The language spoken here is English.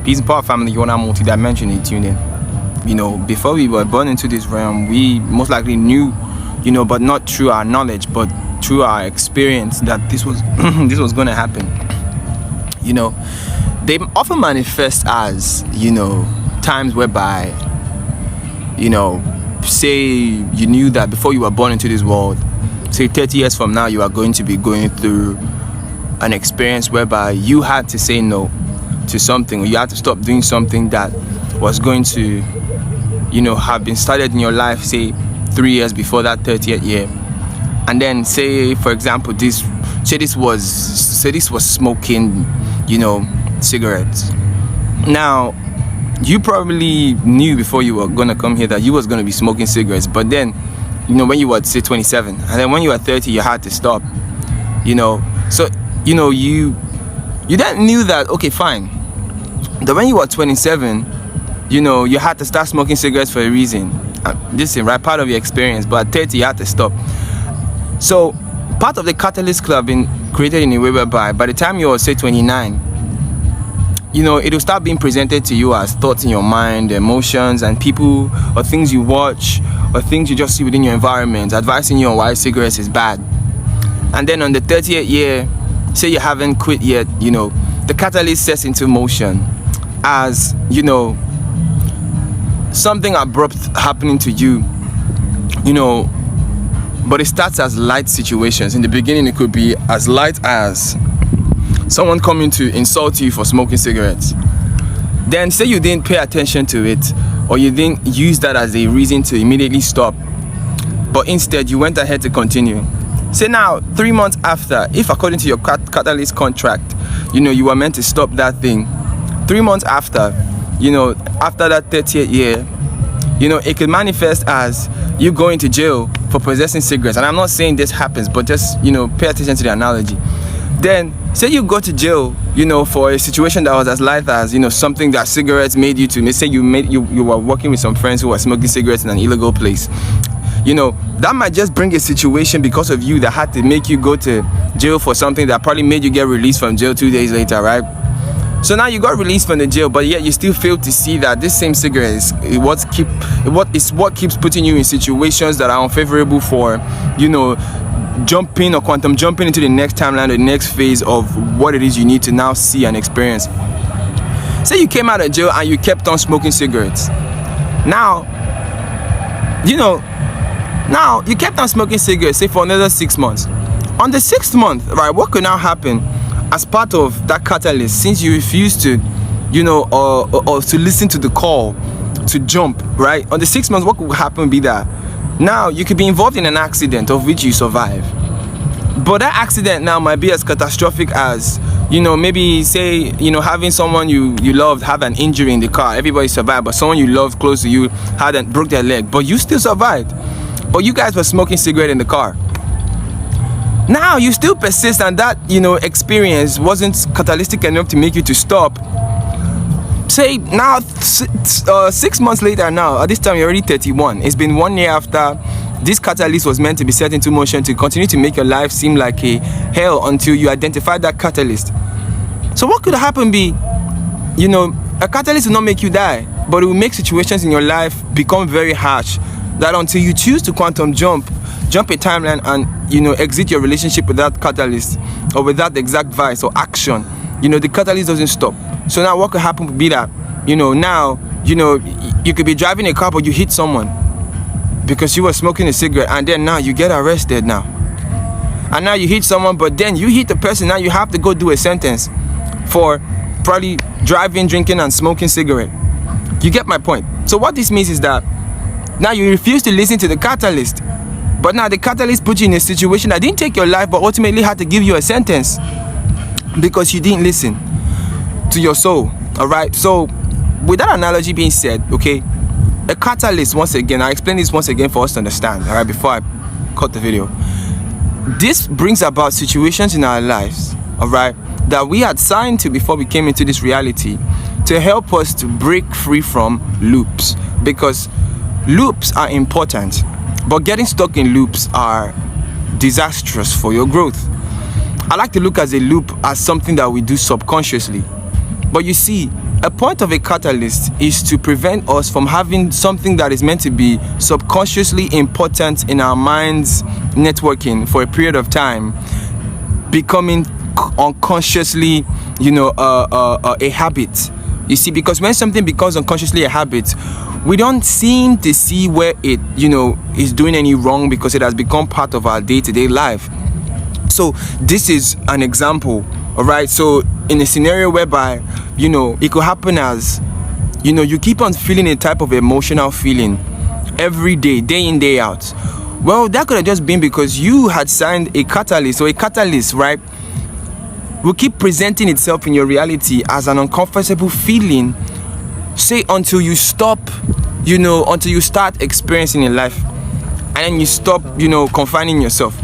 Peace and Power family, you're now multidimensionally tuned in. Before we were born into this realm, we most likely knew, but not through our knowledge, but through our experience that this was this was going to happen. They often manifest as, times whereby, say you knew that before you were born into this world, say 30 years from now, you are going to be going through an experience whereby you had to say no to something, or you had to stop doing something that was going to, have been started in your life, say 3 years before that 30th year. And then say, for example, this was smoking, cigarettes. Now, you probably knew before you were gonna come here that you was gonna be smoking cigarettes, but then, when you were, say, 27, and then when you were 30, you had to stop. So you then knew that, okay, fine. That when you were 27, you had to start smoking cigarettes for a reason. This is right, part of your experience, but at 30 you had to stop. So part of the Catalyst Club been created in a way whereby by the time you're, say, 29, it will start being presented to you as thoughts in your mind, emotions, and people or things you watch or things you just see within your environment advising you on why cigarettes is bad. And then on the 30th year, say you haven't quit yet, the catalyst sets into motion as, something abrupt happening to you, but it starts as light situations. In the beginning, it could be as light as someone coming to insult you for smoking cigarettes. Then say you didn't pay attention to it, or you didn't use that as a reason to immediately stop, but instead you went ahead to continue. Say now, 3 months after, if according to your catalyst contract, you were meant to stop that thing, 3 months after, after that 30th year, it could manifest as you going to jail for possessing cigarettes. And I'm not saying this happens, but just, pay attention to the analogy. Then, say you go to jail, for a situation that was as light as, something that cigarettes made you to. Say you were working with some friends who were smoking cigarettes in an illegal place. That might just bring a situation because of you that had to make you go to jail for something that probably made you get released from jail 2 days later, right? So now you got released from the jail, but yet you still fail to see that this same cigarette is what keeps putting you in situations that are unfavorable for, jumping or quantum jumping into the next timeline, the next phase of what it is you need to now see and experience. Say you came out of jail and you kept on smoking cigarettes. Now you kept on smoking cigarettes, say for another 6 months. On the 6th month, right, what could now happen as part of that catalyst, since you refused to, or to listen to the call to jump, right? On the 6th month, what could happen be that now you could be involved in an accident of which you survive. But that accident now might be as catastrophic as, maybe say, having someone you loved have an injury in the car. Everybody survived, but someone you loved close to you broke their leg, but you still survived. But you guys were smoking cigarette in the car. Now you still persist, and that experience wasn't catalytic enough to make you to stop. Say now 6 months later, now at this time you're already 31. It's been 1 year after this catalyst was meant to be set into motion to continue to make your life seem like a hell until you identify that catalyst. So what could happen be, a catalyst will not make you die, but it will make situations in your life become very harsh, that until you choose to quantum jump a timeline and exit your relationship with that catalyst or with that exact vice or action, the catalyst doesn't stop. So now what could happen would be that now you could be driving a car but you hit someone because you were smoking a cigarette, and then now you get arrested now, and now you hit someone, but then you hit the person. Now you have to go do a sentence for probably driving, drinking, and smoking cigarette. You get my point? So what this means is that now you refuse to listen to the catalyst, but now the catalyst put you in a situation that didn't take your life, but ultimately had to give you a sentence because you didn't listen to your soul. All right. So with that analogy being said, okay, a catalyst, once again, I explain this once again for us to understand, all right, before I cut the video. This brings about situations in our lives, all right, that we had signed to before we came into this reality to help us to break free from loops, because loops are important, but getting stuck in loops are disastrous for your growth. I like to look at a loop as something that we do subconsciously. But you see, A point of a catalyst is to prevent us from having something that is meant to be subconsciously important in our minds networking for a period of time becoming unconsciously, a habit. You see, because when something becomes unconsciously a habit, we don't seem to see where it, is doing any wrong because it has become part of our day-to-day life. So this is an example, all right? So in a scenario whereby, it could happen as, you keep on feeling a type of emotional feeling every day, day in, day out. Well, that could have just been because you had signed a catalyst, or a catalyst, right, will keep presenting itself in your reality as an uncomfortable feeling, say, until you stop, until you start experiencing in life, and then you stop, confining yourself.